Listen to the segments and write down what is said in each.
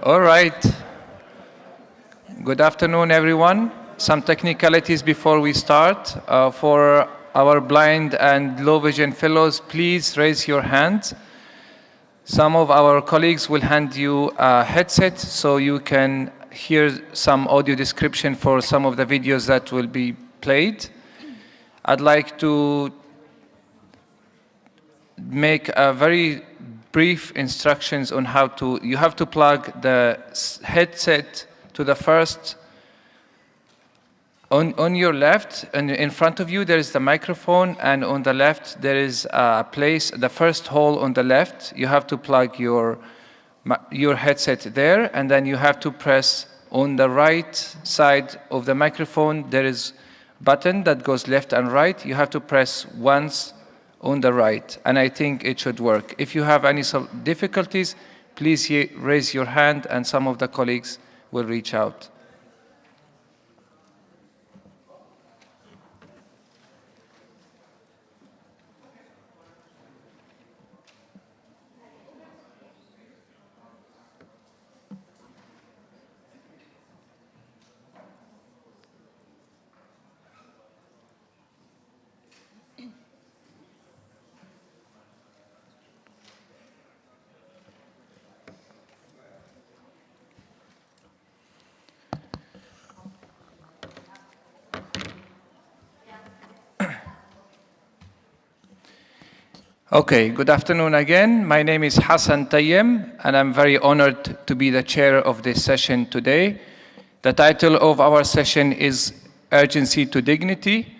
All right. Good afternoon, everyone. Some technicalities before we start. For our blind and low vision fellows, please raise your hands. Some of our colleagues will hand you a headset so you can hear some audio description for some of the videos that will be played. I'd like to make a very brief instructions on how to, you have to plug the headset to the first, on your left, and in front of you there is the microphone, and on the left there is a place, the first hole on the left, you have to plug your headset there, and then you have to press on the right side of the microphone, there is a button that goes left and right, you have to press once on the right, and I think it should work. If you have any difficulties, please raise your hand and some of the colleagues will reach out. Okay, good afternoon again. My name is Hassan Tayyem, and I'm very honored to be the chair of this session today. The title of our session is Urgency to Dignity,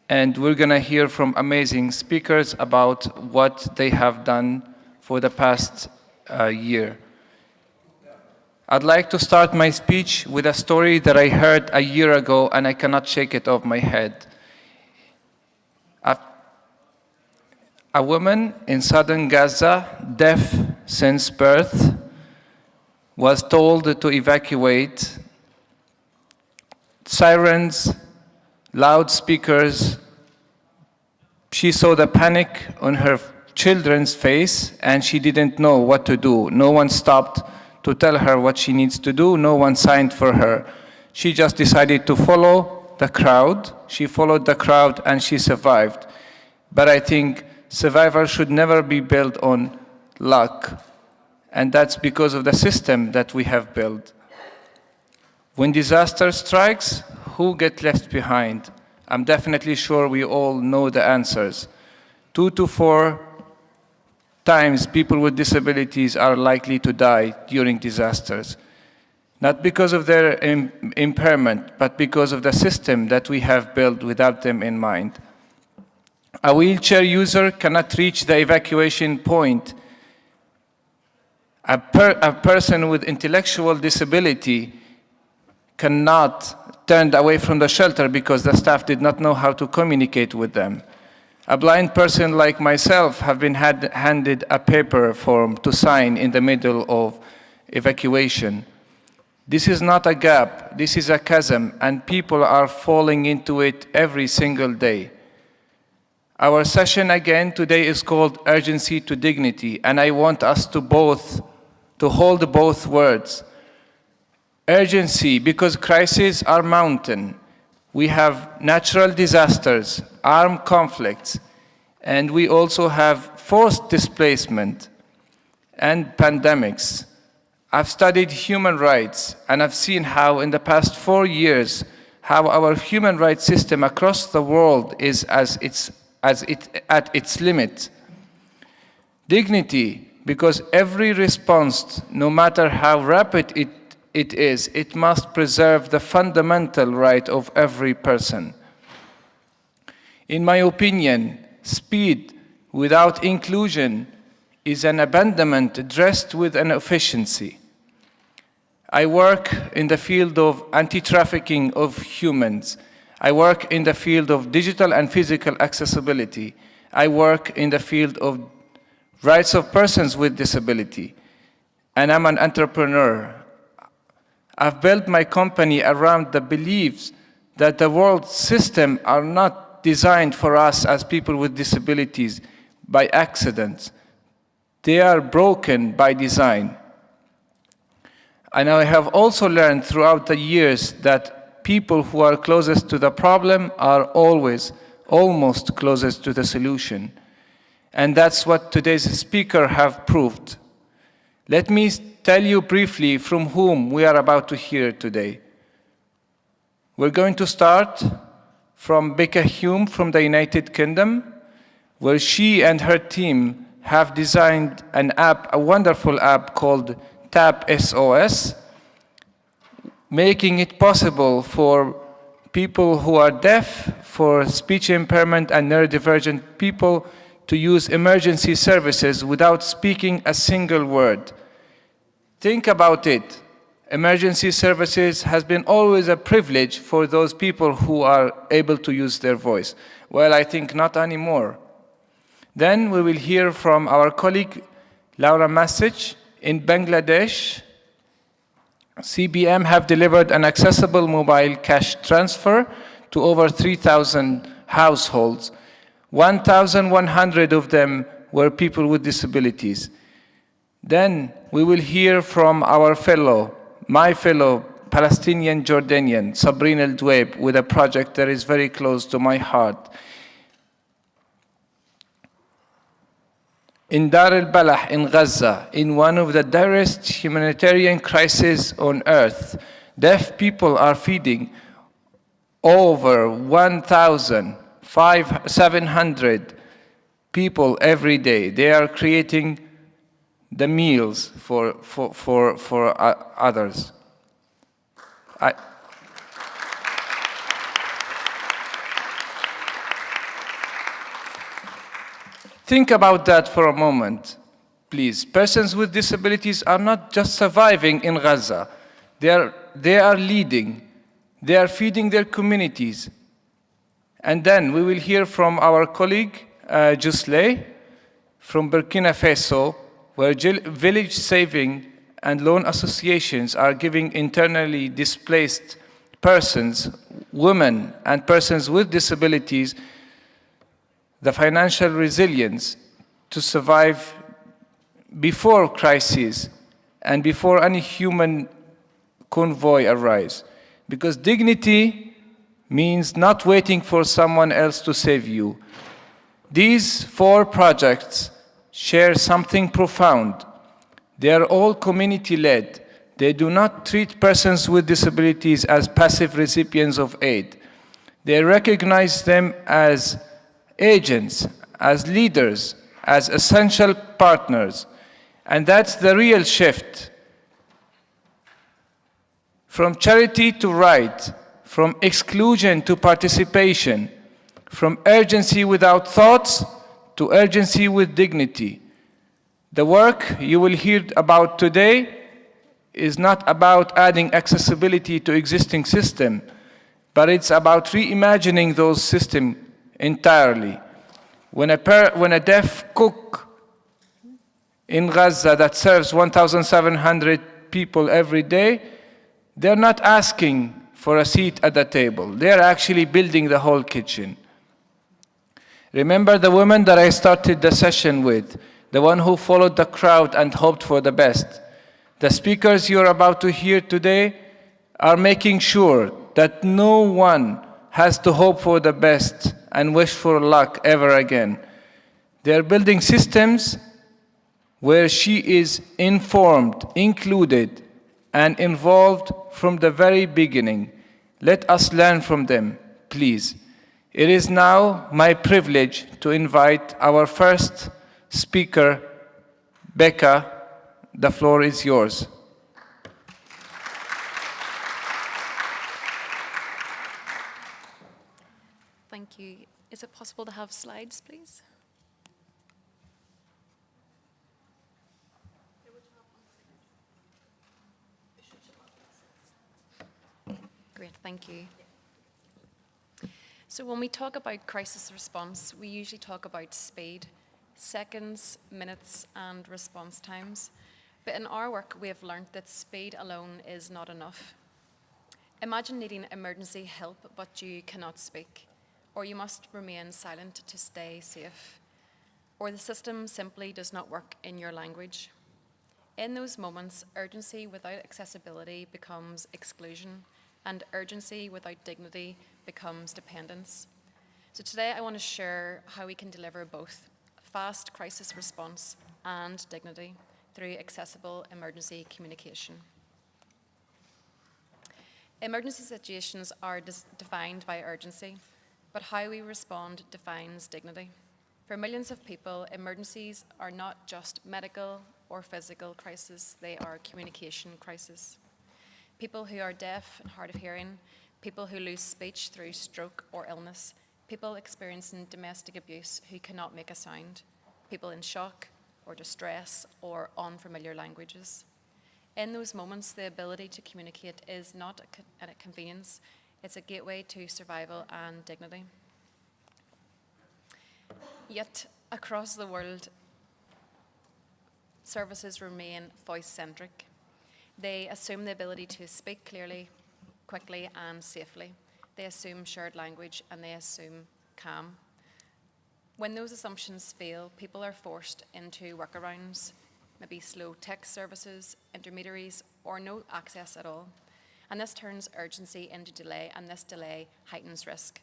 and we're going to hear from amazing speakers about what they have done for the past year. I'd like to start my speech with a story that I heard a year ago, and I cannot shake it off my head. A woman in southern Gaza, deaf since birth, was told to evacuate. Sirens, loudspeakers. She saw the panic on her children's face and she didn't know what to do. No one stopped to tell her what she needs to do. No one signed for her. She just decided to follow the crowd. She followed the crowd and she survived. But I think survival should never be built on luck, and that's because of the system that we have built. When disaster strikes, who gets left behind? I'm definitely sure we all know the answers. 2 to 4 times people with disabilities are likely to die during disasters. Not because of their impairment, but because of the system that we have built without them in mind. A wheelchair user cannot reach the evacuation point. A person with intellectual disability cannot turn away from the shelter because the staff did not know how to communicate with them. A blind person like myself have been handed a paper form to sign in the middle of evacuation. This is not a gap, this is a chasm, and people are falling into it every single day. Our session again today is called Urgency to Dignity, and I want us to hold both words. Urgency, because crises are mountain. We have natural disasters, armed conflicts, and we also have forced displacement and pandemics. I've studied human rights, and I've seen how in the past 4 years, how our human rights system across the world is at its limit. Dignity, because every response, no matter how rapid it is, it must preserve the fundamental right of every person. In my opinion, speed without inclusion is an abandonment dressed with an efficiency. I work in the field of anti-trafficking of humans. I work in the field of digital and physical accessibility. I work in the field of rights of persons with disability. And I'm an entrepreneur. I've built my company around the beliefs that the world system are not designed for us as people with disabilities by accident. They are broken by design. And I have also learned throughout the years that people who are closest to the problem are always almost closest to the solution. And that's what today's speaker have proved. Let me tell you briefly from whom we are about to hear today. We're going to start from Becca Hume from the United Kingdom, where she and her team have designed an app, a wonderful app called Tap SOS, making it possible for people who are deaf, for speech impairment and neurodivergent people to use emergency services without speaking a single word. Think about it. Emergency services has been always a privilege for those people who are able to use their voice. Well, I think not anymore. Then we will hear from our colleague Laura Masic in Bangladesh. CBM have delivered an accessible mobile cash transfer to over 3,000 households. 1,100 of them were people with disabilities. Then we will hear from my fellow Palestinian Jordanian, Sabrina El-Dweib, with a project that is very close to my heart. In Dar el-Balah in Gaza, in one of the direst humanitarian crises on earth, deaf people are feeding over 1,700 people every day. They are creating the meals for others. Think about that for a moment, please. Persons with disabilities are not just surviving in Gaza. They are leading. They are feeding their communities. And then we will hear from our colleague, Jusley, from Burkina Faso, where village saving and loan associations are giving internally displaced persons, women, and persons with disabilities the financial resilience to survive before crises and before any human convoy arrives. Because dignity means not waiting for someone else to save you. These 4 projects share something profound. They are all community-led. They do not treat persons with disabilities as passive recipients of aid. They recognize them as agents, as leaders, as essential partners. And that's the real shift. From charity to right, from exclusion to participation, from urgency without thoughts to urgency with dignity. The work you will hear about today is not about adding accessibility to existing systems, but it's about reimagining those systems entirely. When a deaf cook in Gaza that serves 1,700 people every day, they're not asking for a seat at the table. They're actually building the whole kitchen. Remember the woman that I started the session with, the one who followed the crowd and hoped for the best. The speakers you're about to hear today are making sure that no one has to hope for the best and wish for luck ever again. They're building systems where she is informed, included, and involved from the very beginning. Let us learn from them, please. It is now my privilege to invite our first speaker, Becca. The floor is yours. Thank you. Is it possible to have slides, please? Great, thank you. So when we talk about crisis response, we usually talk about speed, seconds, minutes, and response times. But in our work, we have learned that speed alone is not enough. Imagine needing emergency help, but you cannot speak, or you must remain silent to stay safe, or the system simply does not work in your language. In those moments, urgency without accessibility becomes exclusion, and urgency without dignity becomes dependence. So today I want to share how we can deliver both fast crisis response and dignity through accessible emergency communication. Emergency situations are defined by urgency, but how we respond defines dignity. For millions of people, emergencies are not just medical or physical crises, they are communication crises. People who are deaf and hard of hearing, people who lose speech through stroke or illness, people experiencing domestic abuse who cannot make a sound, people in shock or distress or unfamiliar languages. In those moments, the ability to communicate is not a convenience, it's a gateway to survival and dignity. Yet, across the world, services remain voice-centric. They assume the ability to speak clearly, quickly, and safely. They assume shared language, and they assume calm. When those assumptions fail, people are forced into workarounds, maybe slow text services, intermediaries, or no access at all. And this turns urgency into delay, and this delay heightens risk.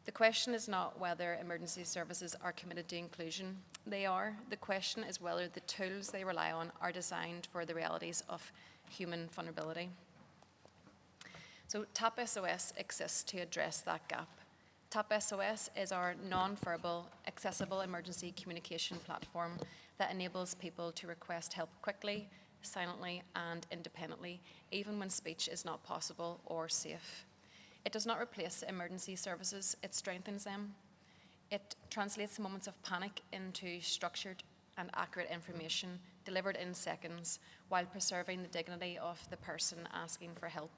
The question is not whether emergency services are committed to inclusion. They are. The question is whether the tools they rely on are designed for the realities of human vulnerability. So TAP SOS exists to address that gap. TAP SOS is our non-verbal, accessible emergency communication platform that enables people to request help quickly, silently, and independently, even when speech is not possible or safe. It does not replace emergency services, it strengthens them. It translates moments of panic into structured and accurate information delivered in seconds while preserving the dignity of the person asking for help.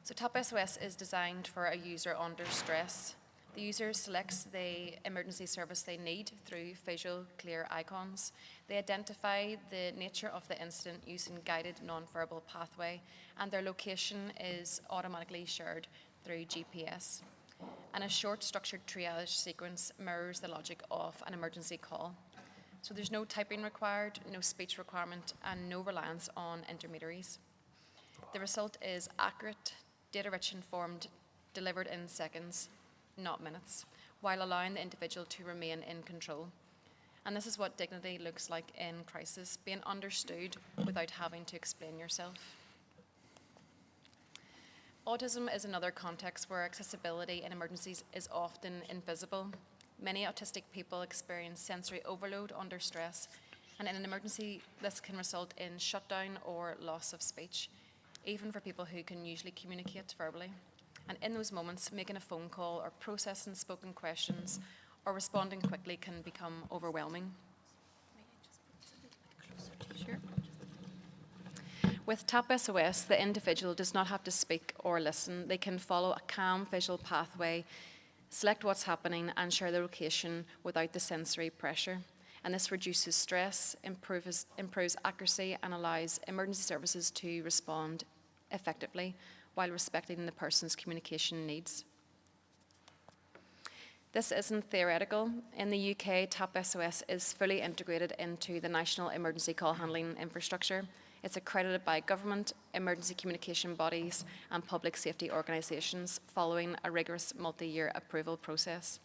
So TAP SOS is designed for a user under stress. The user selects the emergency service they need through visual, clear icons. They identify the nature of the incident using guided nonverbal pathway, and their location is automatically shared through GPS. And a short structured triage sequence mirrors the logic of an emergency call. So there's no typing required, no speech requirement, and no reliance on intermediaries. The result is accurate, data-rich informed, delivered in seconds, not minutes, while allowing the individual to remain in control. And this is what dignity looks like in crisis, being understood without having to explain yourself. Autism is another context where accessibility in emergencies is often invisible. Many autistic people experience sensory overload under stress, and in an emergency, this can result in shutdown or loss of speech, even for people who can usually communicate verbally. And in those moments, making a phone call or processing spoken questions or responding quickly can become overwhelming. Sure. With TAP SOS, the individual does not have to speak or listen. They can follow a calm visual pathway, select what's happening, and share the location without the sensory pressure. And this reduces stress, improves accuracy, and allows emergency services to respond effectively while respecting the person's communication needs. This isn't theoretical. In the UK, TAP SOS is fully integrated into the National Emergency Call Handling Infrastructure. It's accredited by government, emergency communication bodies, and public safety organisations following a rigorous multi-year approval process.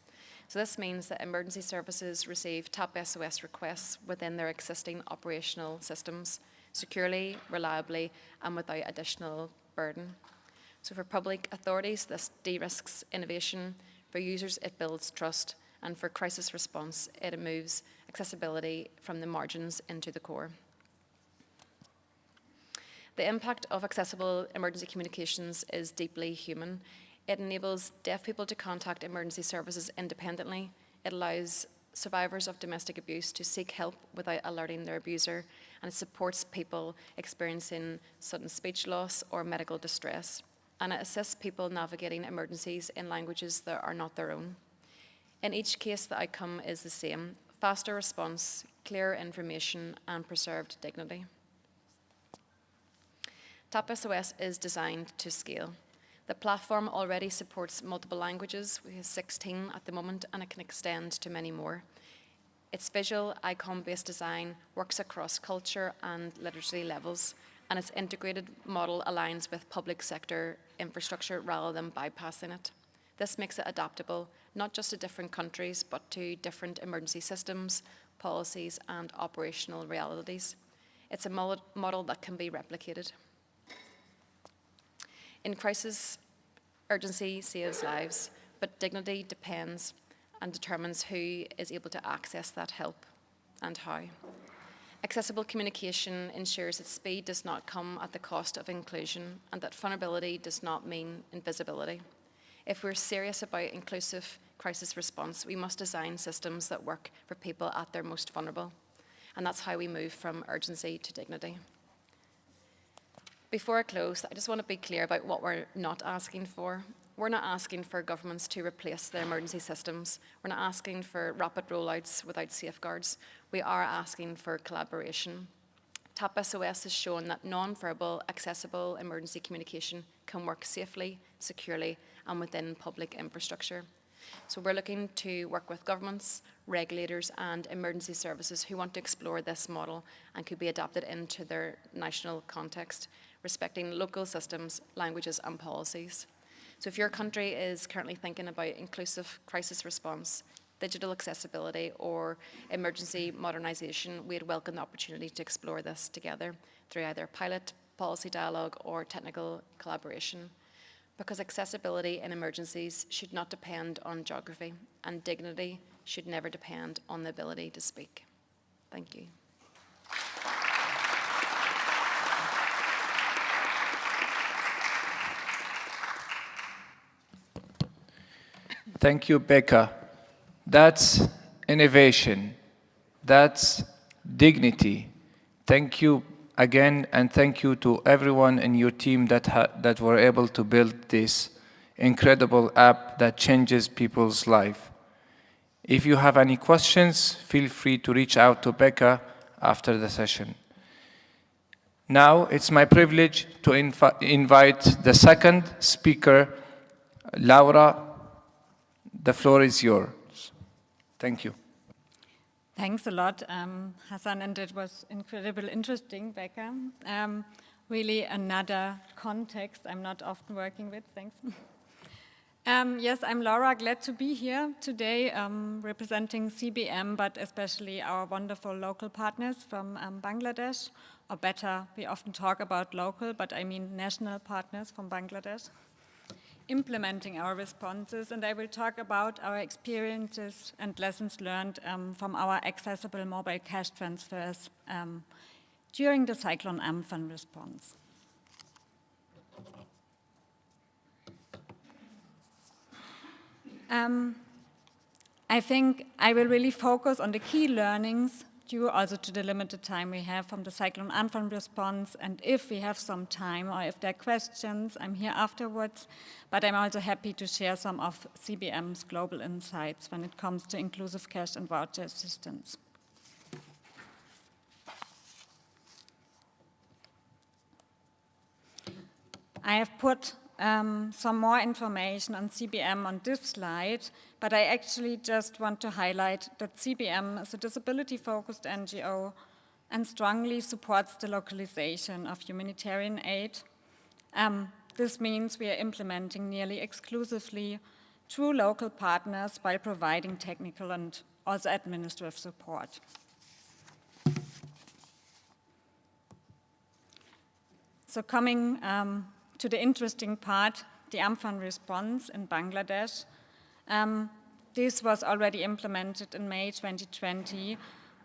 So this means that emergency services receive TAP SOS requests within their existing operational systems, securely, reliably, and without additional burden. So for public authorities, this de-risks innovation. For users, it builds trust. And for crisis response, it moves accessibility from the margins into the core. The impact of accessible emergency communications is deeply human. It enables deaf people to contact emergency services independently. It allows survivors of domestic abuse to seek help without alerting their abuser, and it supports people experiencing sudden speech loss or medical distress. And it assists people navigating emergencies in languages that are not their own. In each case, the outcome is the same: faster response, clearer information, and preserved dignity. TAP SOS is designed to scale. The platform already supports multiple languages. We have 16 at the moment, and it can extend to many more. Its visual, icon-based design works across culture and literacy levels, and its integrated model aligns with public sector infrastructure rather than bypassing it. This makes it adaptable, not just to different countries, but to different emergency systems, policies, and operational realities. It's a model that can be replicated. In crisis, urgency saves lives, but dignity depends and determines who is able to access that help and how. Accessible communication ensures that speed does not come at the cost of inclusion and that vulnerability does not mean invisibility. If we're serious about inclusive crisis response, we must design systems that work for people at their most vulnerable. And that's how we move from urgency to dignity. Before I close, I just want to be clear about what we're not asking for. We're not asking for governments to replace their emergency systems. We're not asking for rapid rollouts without safeguards. We are asking for collaboration. TAP SOS has shown that non-verbal, accessible emergency communication can work safely, securely, and within public infrastructure. So we're looking to work with governments, regulators, and emergency services who want to explore this model and could be adapted into their national context, respecting local systems, languages, and policies. So if your country is currently thinking about inclusive crisis response, digital accessibility, or emergency modernisation, we'd welcome the opportunity to explore this together through either pilot, policy dialogue, or technical collaboration. Because accessibility in emergencies should not depend on geography, and dignity should never depend on the ability to speak. Thank you. Thank you, Becca. That's innovation. That's dignity. Thank you again, and thank you to everyone in your team that were able to build this incredible app that changes people's life. If you have any questions, feel free to reach out to Becca after the session. Now, it's my privilege to invite the second speaker, Laura. The floor is yours. Thank you. Thanks a lot, Hassan, and it was incredibly interesting, Becca. Really another context I'm not often working with, thanks. Yes, I'm Laura, glad to be here today representing CBM, but especially our wonderful local partners from Bangladesh, or better, we often talk about local, but I mean national partners from Bangladesh, implementing our responses, and I will talk about our experiences and lessons learned from our accessible mobile cash transfers during the Cyclone Amphan response. I think I will really focus on the key learnings due also to the limited time we have from the Cyclone Amphan response, and if we have some time or if there are questions, I'm here afterwards, but I'm also happy to share some of CBM's global insights when it comes to inclusive cash and voucher assistance. I have put some more information on CBM on this slide, but I actually just want to highlight that CBM is a disability-focused NGO and strongly supports the localization of humanitarian aid. This means we are implementing nearly exclusively through local partners while providing technical and also administrative support. So coming to the interesting part, the Amphan response in Bangladesh. This was already implemented in May 2020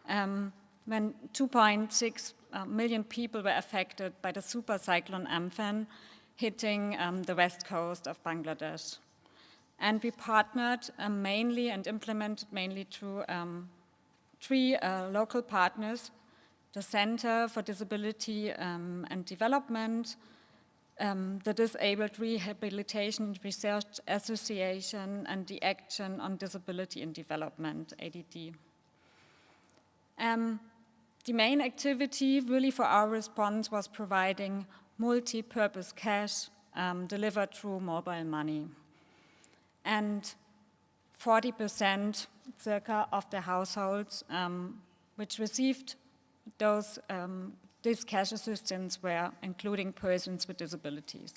when 2.6 million people were affected by the super cyclone Amphan hitting the west coast of Bangladesh. And we partnered mainly and implemented mainly through three local partners: the Center for Disability and Development, the Disabled Rehabilitation Research Association, and the Action on Disability in Development, ADD. The main activity really for our response was providing multi-purpose cash delivered through mobile money. And 40% circa of the households which received this cash assistance were including persons with disabilities.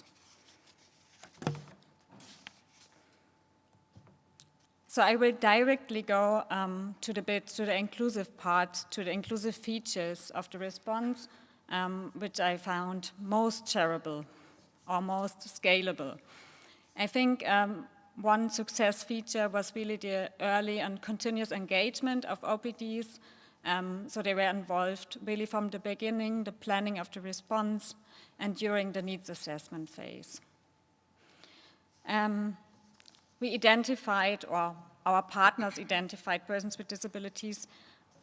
So I will directly go to the inclusive part, to the inclusive features of the response, which I found most shareable or most scalable. I think one success feature was really the early and continuous engagement of OPDs. So they were involved really from the beginning, the planning of the response, and during the needs assessment phase. We identified, or our partners identified, persons with disabilities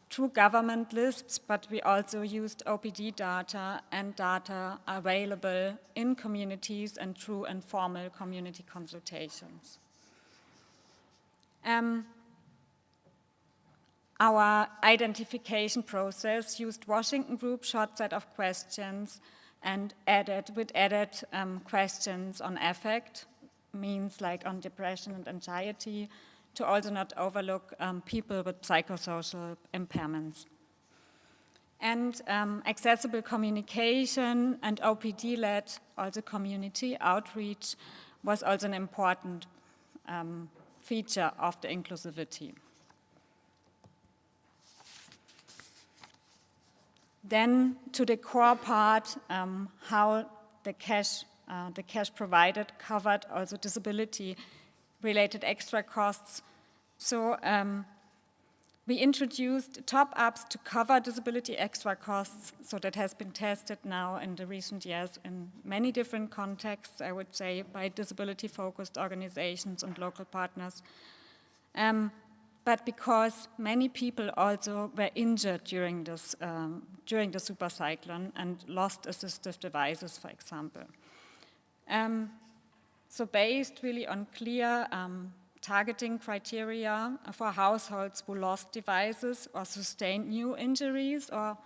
through government lists, but we also used OPD data and data available in communities and through informal community consultations. Our identification process used Washington Group short set of questions and added questions on affect, means like on depression and anxiety, to also not overlook people with psychosocial impairments. And accessible communication and OPD-led also community outreach was also an important feature of the inclusivity. Then to the core part, how the cash provided covered also disability-related extra costs. So we introduced top-ups to cover disability extra costs, so that has been tested now in the recent years in many different contexts, I would say, by disability-focused organizations and local partners. But because many people also were injured during the super cyclone and lost assistive devices, for example. So based really on clear targeting criteria for households who lost devices or sustained new injuries or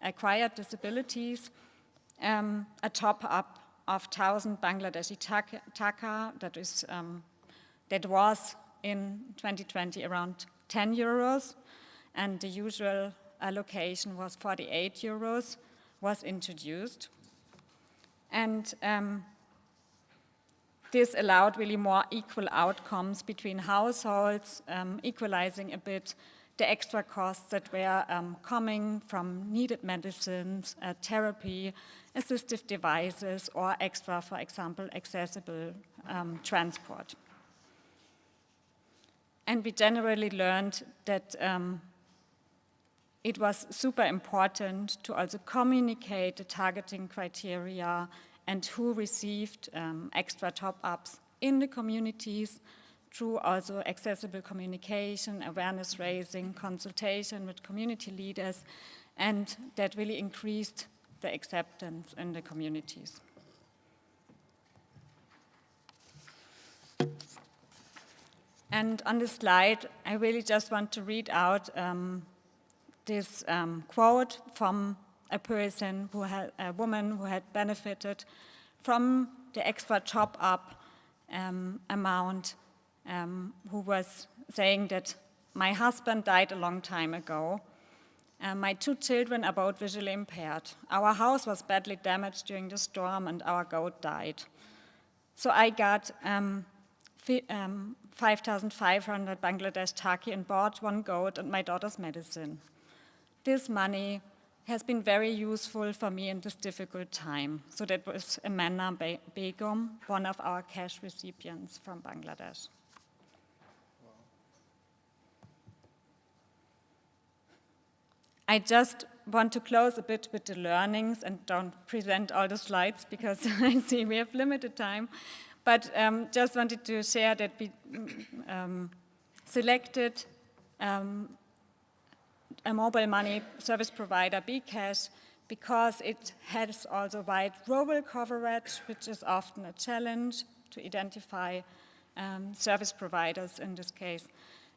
acquired disabilities, a top-up of 1,000 Bangladeshi taka, that was in 2020 around 10 euros, and the usual allocation was 48 euros, was introduced. And this allowed really more equal outcomes between households, equalizing a bit the extra costs that were coming from needed medicines, therapy, assistive devices, or extra, for example, accessible transport. And we generally learned that it was super important to also communicate the targeting criteria and who received extra top-ups in the communities through also accessible communication, awareness raising, consultation with community leaders, and that really increased the acceptance in the communities. And on this slide, I really just want to read out this quote from a woman who had benefited from the extra top-up amount, who was saying that my husband died a long time ago. My 2 children are both visually impaired. Our house was badly damaged during the storm and our goat died. So I got 5,500 Bangladesh taki and bought 1 goat and my daughter's medicine. This money has been very useful for me in this difficult time. So that was Amanda Begum, one of our cash recipients from Bangladesh. I just want to close a bit with the learnings and don't present all the slides because I see we have limited time. But just wanted to share that we selected a mobile money service provider, Bcash, because it has also wide rural coverage, which is often a challenge to identify service providers in this case.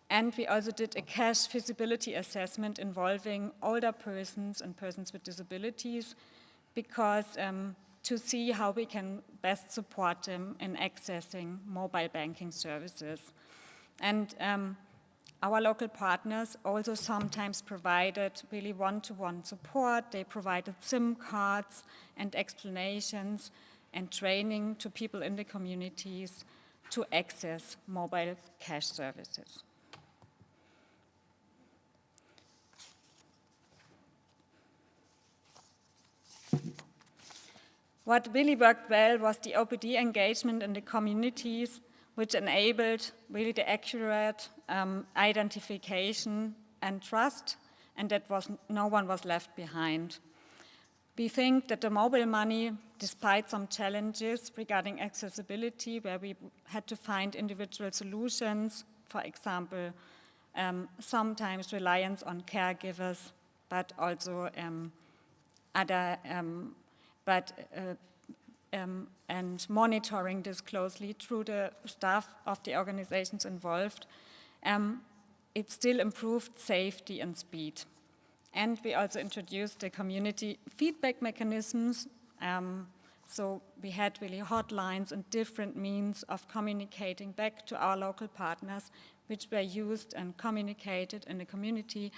And we also did a cash feasibility assessment involving older persons and persons with disabilities, because to see how we can best support them in accessing mobile banking services. And our local partners also sometimes provided really one-to-one support. They provided SIM cards and explanations and training to people in the communities to access mobile cash services. What really worked well was the OPD engagement in the communities, which enabled really the accurate identification and trust, and that no one was left behind. We think that the mobile money, despite some challenges regarding accessibility, where we had to find individual solutions, for example, sometimes reliance on caregivers, but also and monitoring this closely through the staff of the organizations involved, it still improved safety and speed. And we also introduced the community feedback mechanisms. So we had really hotlines and different means of communicating back to our local partners, which were used and communicated in the community,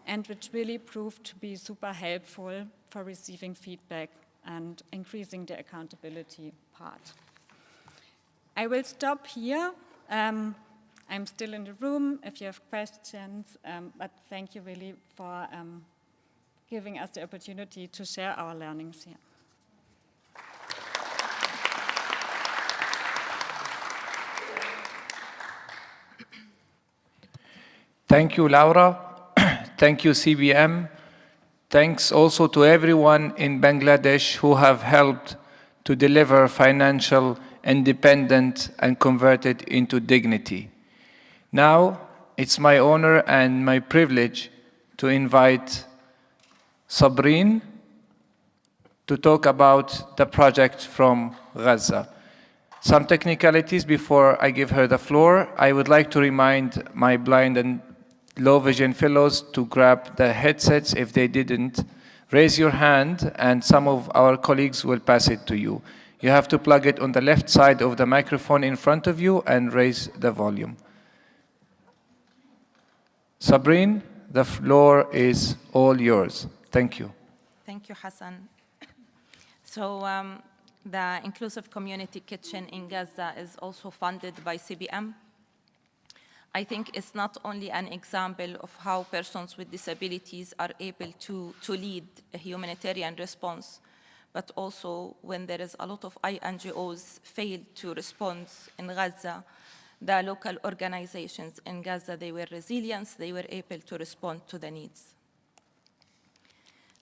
and which really proved to be super helpful for receiving feedback and increasing the accountability part. I will stop here. I'm still in the room if you have questions, but thank you really for giving us the opportunity to share our learnings here. Thank you, Laura. Thank you, CBM. Thanks also to everyone in Bangladesh who have helped to deliver financial independence and convert it into dignity. Now, it's my honor and my privilege to invite Sabrine to talk about the project from Gaza. Some technicalities before I give her the floor. I would like to remind my blind and low vision fellows to grab the headsets if they didn't. Raise your hand and some of our colleagues will pass it to you. You have to plug it on the left side of the microphone in front of you and raise the volume. Sabrine, the floor is all yours. Thank you. Thank you, Hassan. So the Inclusive Community Kitchen in Gaza is also funded by CBM. I think it's not only an example of how persons with disabilities are able to lead a humanitarian response, but also when there is a lot of NGOs fail to respond in Gaza, the local organizations in Gaza, they were resilient, they were able to respond to the needs.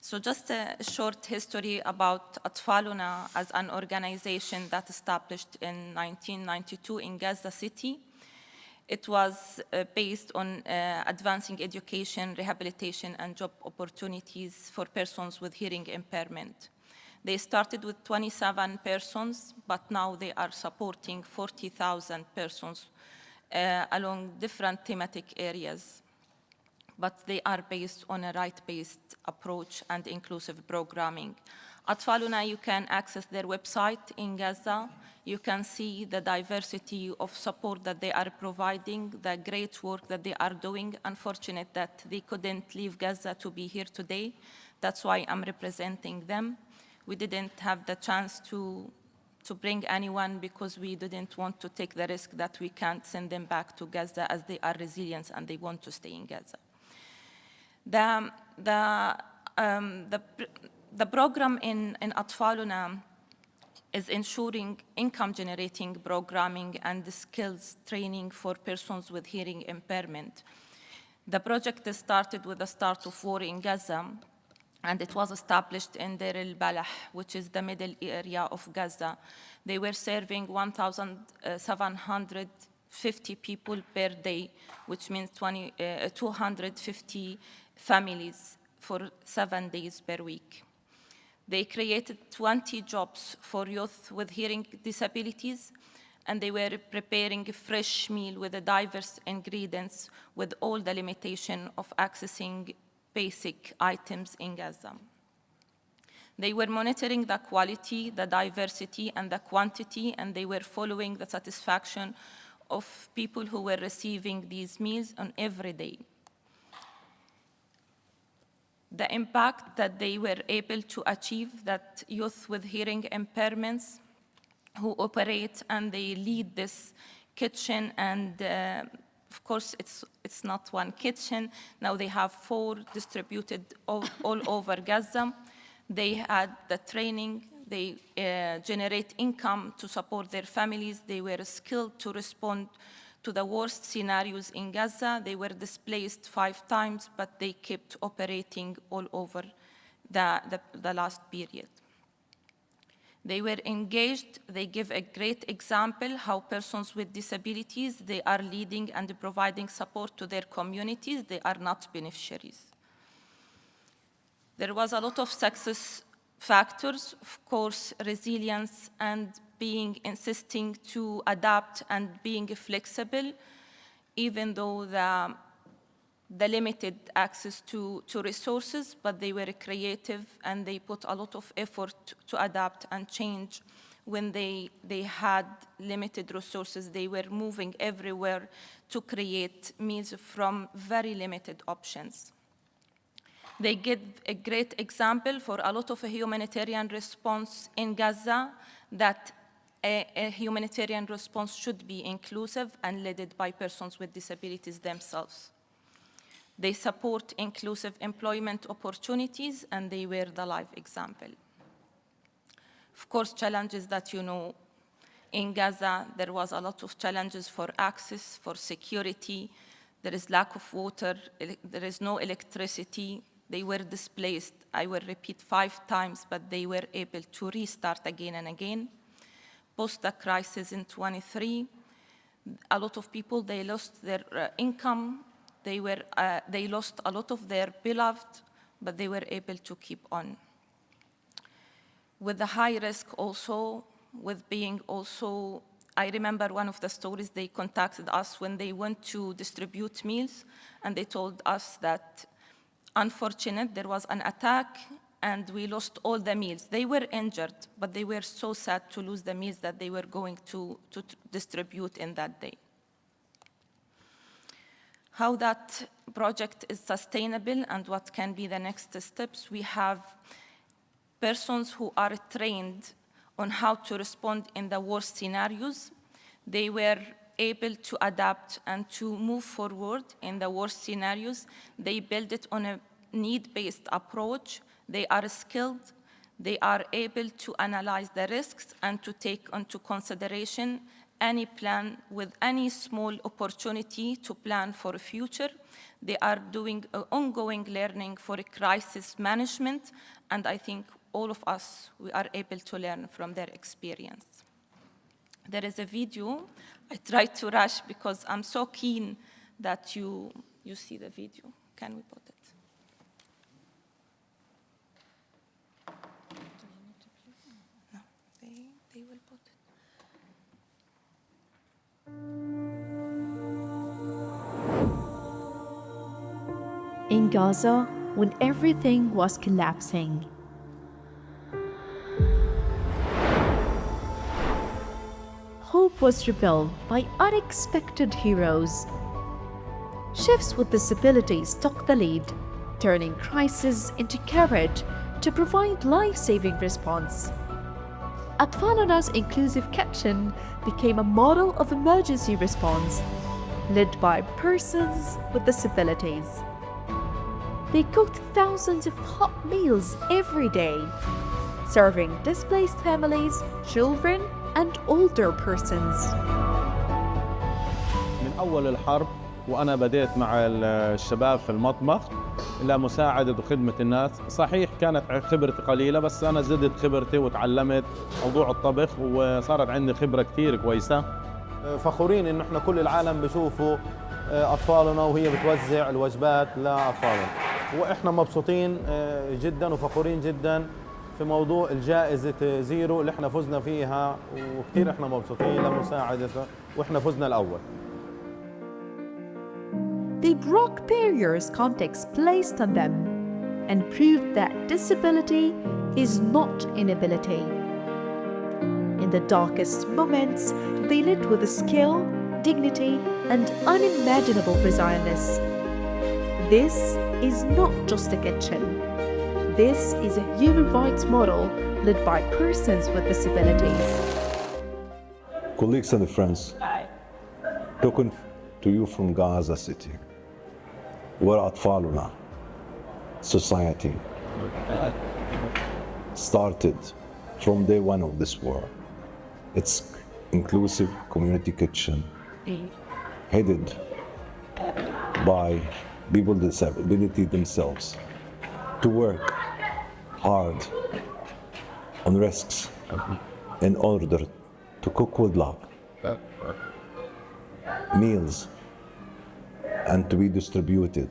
So just a short history about Atfaluna as an organization that established in 1992 in Gaza City. It was based on advancing education, rehabilitation, and job opportunities for persons with hearing impairment. They started with 27 persons, but now they are supporting 40,000 persons along different thematic areas. But they are based on a right-based approach and inclusive programming. Atfaluna, you can access their website in Gaza. You can see the diversity of support that they are providing, the great work that they are doing. Unfortunate that they couldn't leave Gaza to be here today. That's why I'm representing them. We didn't have the chance to bring anyone because we didn't want to take the risk that we can't send them back to Gaza as they are resilient and they want to stay in Gaza. The program in Atfaluna is ensuring income-generating programming and skills training for persons with hearing impairment. The project started with the start of war in Gaza, and it was established in Deir el-Balah, which is the middle area of Gaza. They were serving 1,750 people per day, which means 250 families for 7 days per week. They created 20 jobs for youth with hearing disabilities, and they were preparing a fresh meal with the diverse ingredients with all the limitation of accessing basic items in Gaza. They were monitoring the quality, the diversity, and the quantity, and they were following the satisfaction of people who were receiving these meals on every day. The impact that they were able to achieve, that youth with hearing impairments who operate and they lead this kitchen, and of course it's not one kitchen. Now they have 4 distributed all over Gaza. They had the training, they generate income to support their families. They were skilled to respond to the worst scenarios in Gaza. They were displaced 5 times, but they kept operating all over the last period. They were engaged. They give a great example how persons with disabilities, they are leading and providing support to their communities. They are not beneficiaries. There was a lot of success factors, of course, resilience and insisting to adapt and being flexible, even though the limited access to resources, but they were creative and they put a lot of effort to adapt and change. When they had limited resources, they were moving everywhere to create meals from very limited options. They give a great example for a lot of a humanitarian response in Gaza, that a humanitarian response should be inclusive and led by persons with disabilities themselves. They support inclusive employment opportunities, and they were the live example. Of course, challenges that you know, in Gaza, there was a lot of challenges for access, for security. There is lack of water, there is no electricity. They were displaced, I will repeat 5 times, but they were able to restart again and again. Post the crisis in 23, a lot of people, they lost their income. They lost a lot of their beloved, but they were able to keep on. With the high risk also, with being also, I remember one of the stories, they contacted us when they went to distribute meals, and they told us that, unfortunately, there was an attack and we lost all the meals. They were injured, but they were so sad to lose the meals that they were going to distribute in that day. How that project is sustainable and what can be the next steps, we have persons who are trained on how to respond in the worst scenarios. They were able to adapt and to move forward in the worst scenarios. They build it on a need-based approach. They are skilled. They are able to analyze the risks and to take into consideration any plan with any small opportunity to plan for the future. They are doing ongoing learning for crisis management, and I think all of us, we are able to learn from their experience. There is a video. I tried to rush because I'm so keen that you see the video. Can we put it? No, they will put it. In Gaza, when everything was collapsing, hope was rebuilt by unexpected heroes. Chefs with disabilities took the lead, turning crisis into courage to provide life-saving response. Atfaluna's inclusive kitchen became a model of emergency response, led by persons with disabilities. They cooked thousands of hot meals every day, serving displaced families, children, and older persons. من أول الحرب وأنا بديت مع الشباب في المطبخ لمساعدة وخدمة الناس. صحيح كانت خبرتي قليلة، بس أنا زدت خبرتي وتعلمت موضوع الطبخ وصارت عندي خبرة كتير كويسة. فخورين إنه إحنا كل العالم بيشوفوا أطفالنا وهي بتوزع الوجبات لأطفالنا، وإحنا مبسوطين جدا وفخورين جدا في موضوع الجائزة زيرو اللي إحنا فزنا فيها، وكتير إحنا مبسوطين لمساعدتها وإحنا فزنا الأول. They broke barriers context placed on them and proved that disability is not inability. In the darkest moments, they led with skill, dignity, and unimaginable resilience. This is not just a kitchen. This is a human rights model led by persons with disabilities. Colleagues and friends, talking to you from Gaza City, where أطفالنا society started from day one of this war. It's inclusive community kitchen headed by people with disability themselves to work hard on risks in order to cook with love meals and to be distributed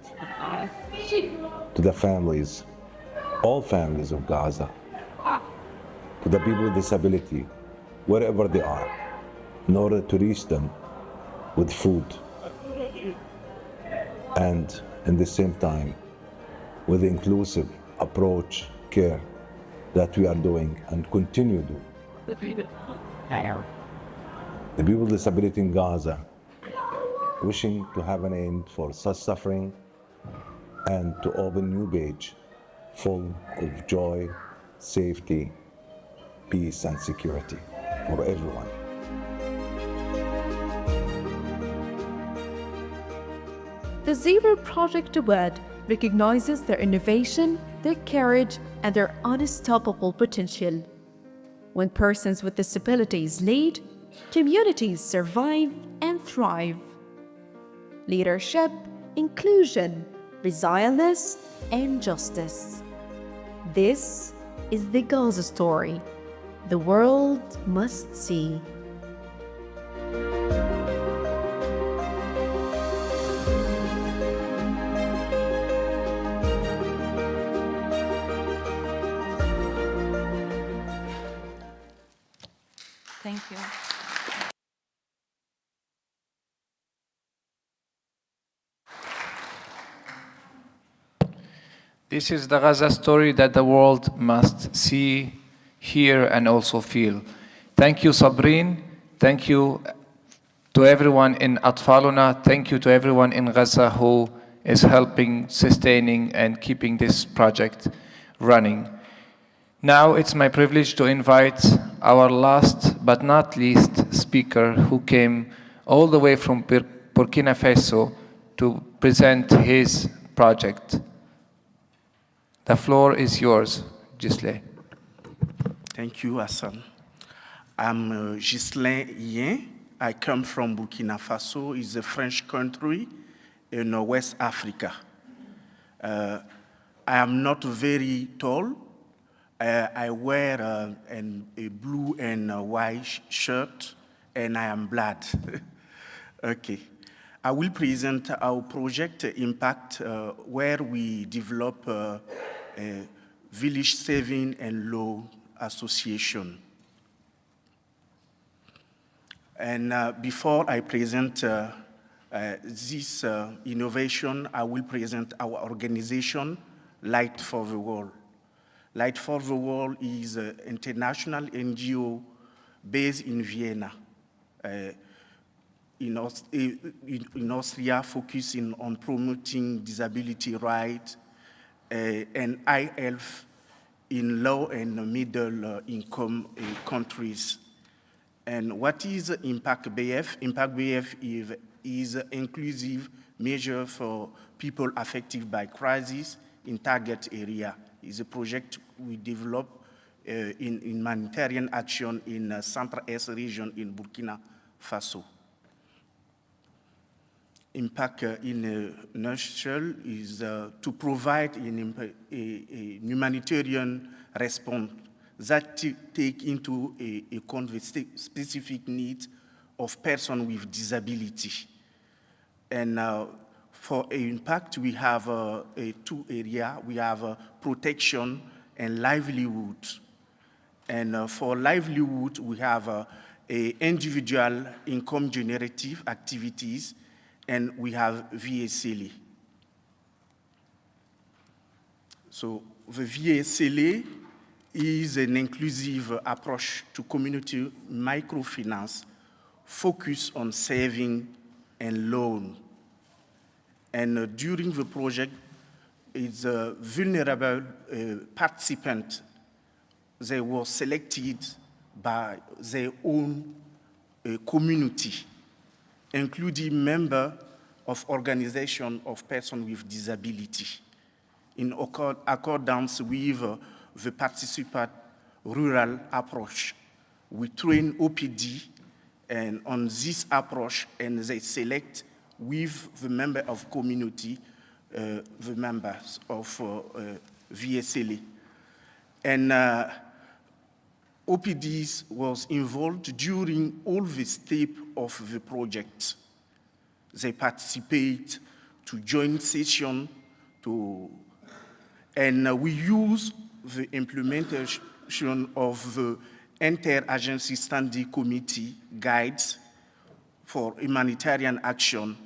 to the families, all families of Gaza, to the people with disability, wherever they are, in order to reach them with food and in the same time with the inclusive approach, care that we are doing and continue to do. The people with disability in Gaza wishing to have an end for such suffering and to open new page full of joy, safety, peace and security for everyone. The Zero Project Award recognizes their innovation, their courage, and their unstoppable potential. When persons with disabilities lead, communities survive and thrive. Leadership, inclusion, resilience, and justice. This is the Gaza story the world must see. Thank you. This is the Gaza story that the world must see, hear, and also feel. Thank you, Sabrine. Thank you to everyone in Atfaluna. Thank you to everyone in Gaza who is helping, sustaining, and keeping this project running. Now it's my privilege to invite our last but not least speaker who came all the way from Burkina Faso to present his project. The floor is yours, Ghislain. Thank you, Hassan. I'm Ghislain Yen. I come from Burkina Faso. It's a French country in West Africa. I am not very tall. I wear a blue and white shirt, and I am black. Okay. I will present our project Impact, where we develop a village saving and loan association. And before I present this innovation, I will present our organization, Light for the World. Light for the World is an international NGO based in Vienna, in Austria, focusing on promoting disability rights and high health in low and middle income countries. And what is Impact BF? Impact BF is an inclusive measure for people affected by crisis in target area. It's a project we develop in humanitarian action in Central Est region in Burkina Faso. Impact in a nutshell is to provide a humanitarian response that take into account the specific needs of persons with disability. And for Impact, we have two areas. We have protection and livelihood. And for livelihood, we have individual income generative activities, and we have VSLA. So the VSLA is an inclusive approach to community microfinance focus on saving and loan. And during the project, it's a vulnerable participant. They were selected by their own community, including members of organizations of persons with disability, in accordance with the participant rural approach. We train OPD and on this approach, and they select with the member of community, the members of VSLA. And OPDs was involved during all the steps of the project. They participate to joint session, and we use the implementation of the Interagency Standing Committee guides for humanitarian action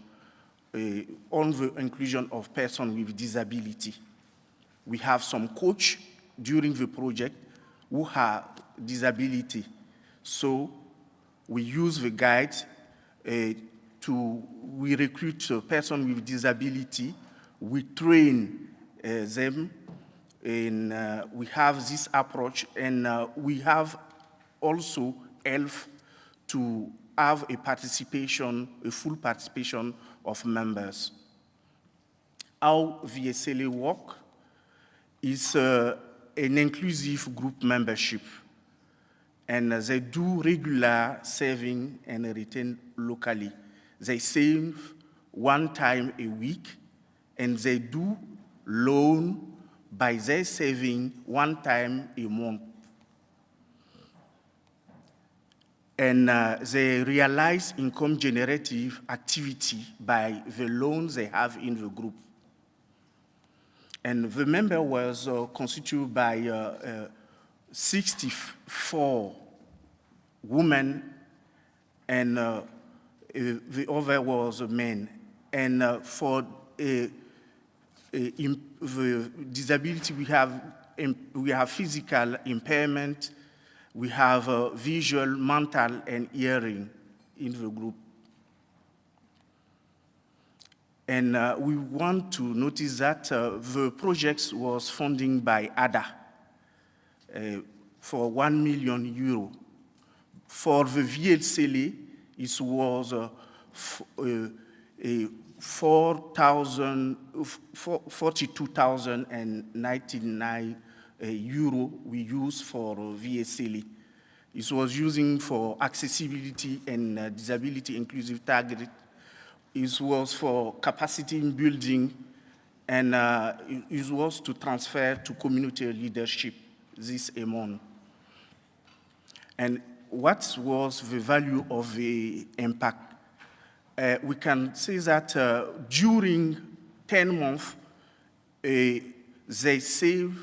on the inclusion of persons with disability. We have some coach during the project who have disability. So we use the guides we recruit a person with disability, we train them, and we have this approach, and we have also help to have a full participation of members. How VSLA work is an inclusive group membership, and they do regular saving and return locally. They save one time a week, and they do loan by their saving one time a month. And they realize income generative activity by the loans they have in the group. And the member was constituted by 64 women, and the other was men. And for the disability, we have physical impairment, we have visual, mental, and hearing in the group. And we want to notice that the project was funded by ADA for €1 million. For the VLCL, it was 42,099 euro we use for VSLA. It was using for accessibility and disability inclusive target. It was for capacity building, and it was to transfer to community leadership this amount. And what was the value of the impact? We can say that during 10 months, they saved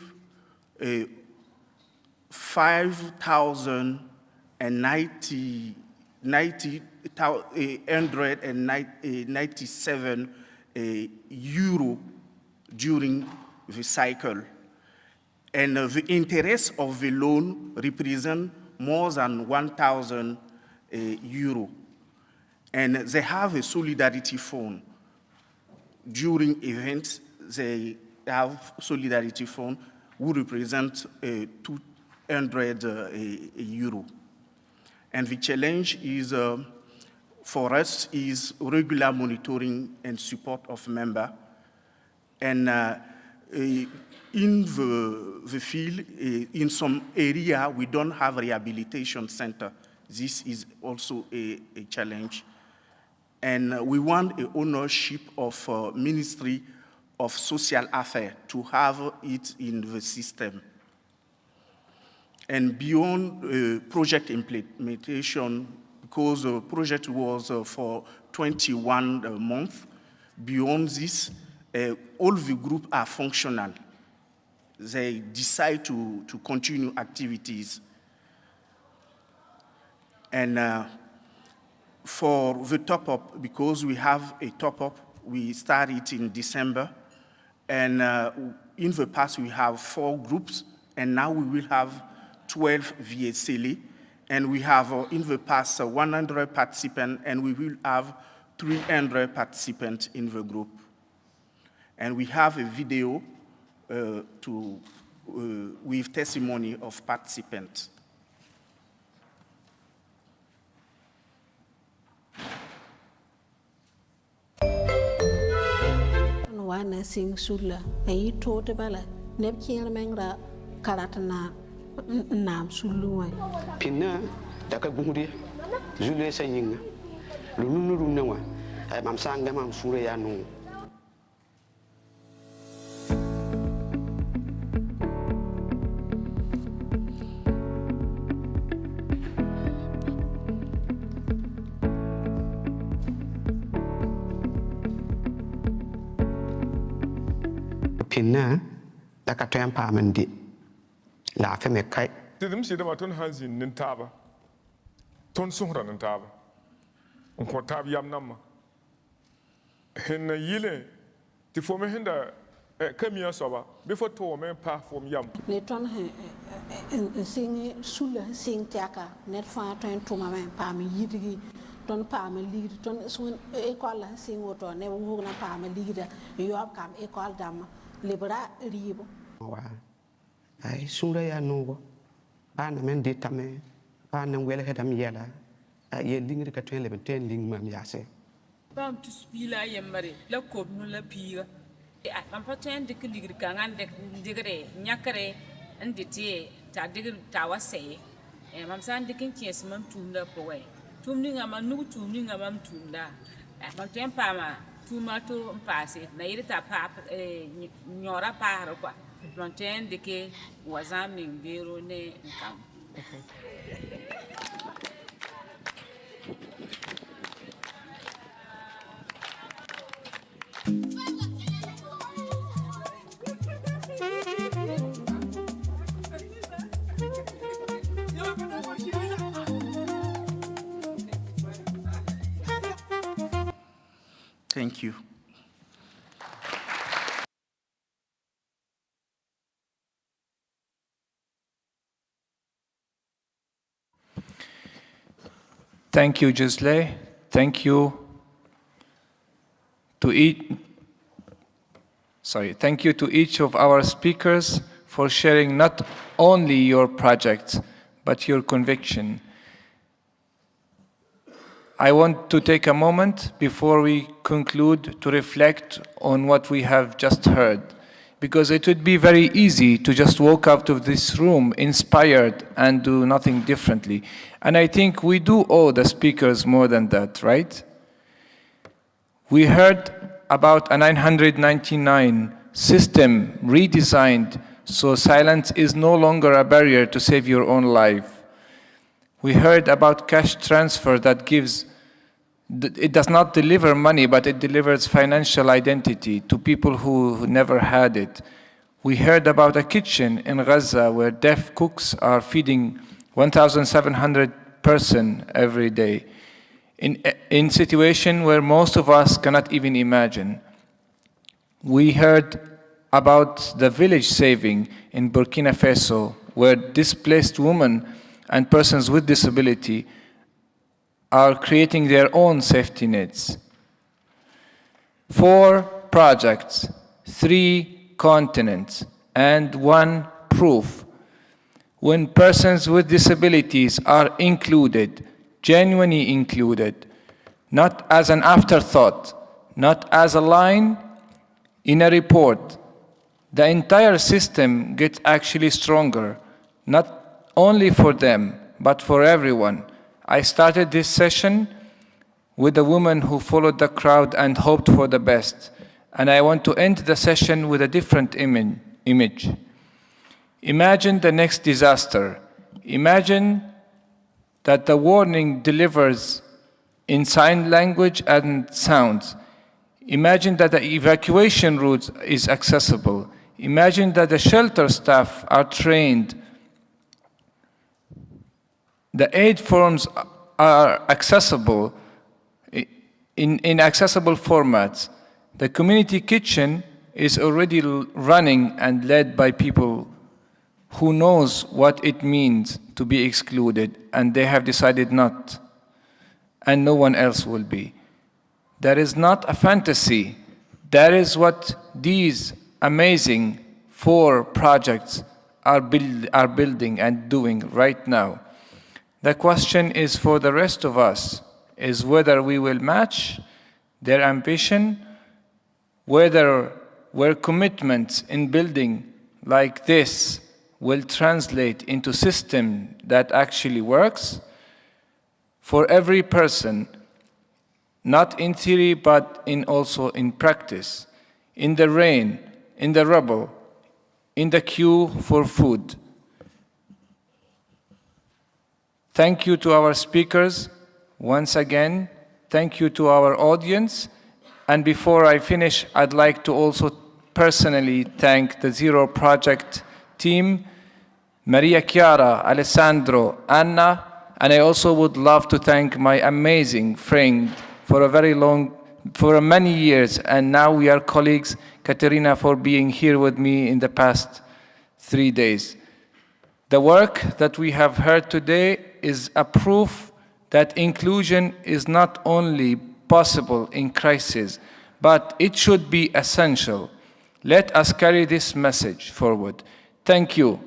5,897 euro during the cycle. And the interest of the loan represents more than 1,000 euro. And they have a solidarity fund. During events, they have solidarity fund who represent 200 euro. And the challenge is, for us, is regular monitoring and support of member. And in the field, in some area, we don't have rehabilitation center. This is also a challenge. And we want a ownership of Ministry of Social Affairs to have it in the system. And beyond project implementation, because the project was for 21 months, beyond this, all the groups are functional. They decide to continue activities. And for the top-up, because we have a top-up, we started in December. And in the past, we have 4 groups, and now we will have 12 VSLA. And we have in the past 100 participants, and we will have 300 participants in the group. And we have a video with testimony of participants. Wana sing sulla ay tote bala neb kiel mengra karatana nam suluwa pinna daka gungudi jule sayinga lununu runawa ay mam sanga mam sure ya no pinna daka tempa mandi la fe me kai tidim shi da matun hanzin nin taba ton sunra nin taba on ko tab yam namma hen yile ti fo me hinda kamia soba before to me pa fo yam ne ton sing sulla sing tiaka net fa ton tuma me pa mi yidigi ton pa me ligi ton sun école sing woto ne wo na pa me ligi da yo kam école dam libra ribo wa ay sura ya no ana men ditame ana wele hedam yela ye lingri ka tele ben ten ling mam yase bam to spila yemare la kob no la pira e am paten de ligri ka ngande digre nyakare nditi ta digri ta wase e mam san dikin kies mam tunda po we tumni ngama nu tumni ngama tunda e mam tempa ma tuma to passe na irita pa nyora pa ro kwa plantain de que wazam ning biro ne nkam. Thank you. Thank you, Gisle. Thank you to each of our speakers for sharing not only your project, but your conviction. I want to take a moment before we conclude to reflect on what we have just heard, because it would be very easy to just walk out of this room inspired and do nothing differently. And I think we do owe the speakers more than that, right? We heard about a 999 system redesigned so silence is no longer a barrier to save your own life. We heard about cash transfer that it does not deliver money, but it delivers financial identity to people who never had it. We heard about a kitchen in Gaza where deaf cooks are feeding 1,700 persons every day in situation where most of us cannot even imagine. We heard about the village saving in Burkina Faso where displaced women and persons with disability are creating their own safety nets. 4 projects, 3 continents, and 1 proof. When persons with disabilities are included, genuinely included, not as an afterthought, not as a line in a report, the entire system gets actually stronger, not only for them, but for everyone. I started this session with a woman who followed the crowd and hoped for the best. And I want to end the session with a different image. Imagine the next disaster. Imagine that the warning delivers in sign language and sounds. Imagine that the evacuation route is accessible. Imagine that the shelter staff are trained. The aid forms are accessible in accessible formats. The community kitchen is already running and led by people who knows what it means to be excluded, and they have decided not, and no one else will be. That is not a fantasy. That is what these amazing 4 projects are building and doing right now. The question is for the rest of us, is whether we will match their ambition, whether commitments in building like this will translate into system that actually works for every person, not in theory, but also in practice, in the rain, in the rubble, in the queue for food. Thank you to our speakers once again. Thank you to our audience. And before I finish, I'd like to also personally thank the Zero Project team, Maria Chiara, Alessandro, Anna, and I also would love to thank my amazing friend for many years, and now we are colleagues, Katerina, for being here with me in the past 3 days. The work that we have heard today is a proof that inclusion is not only possible in crisis, but it should be essential. Let us carry this message forward. Thank you.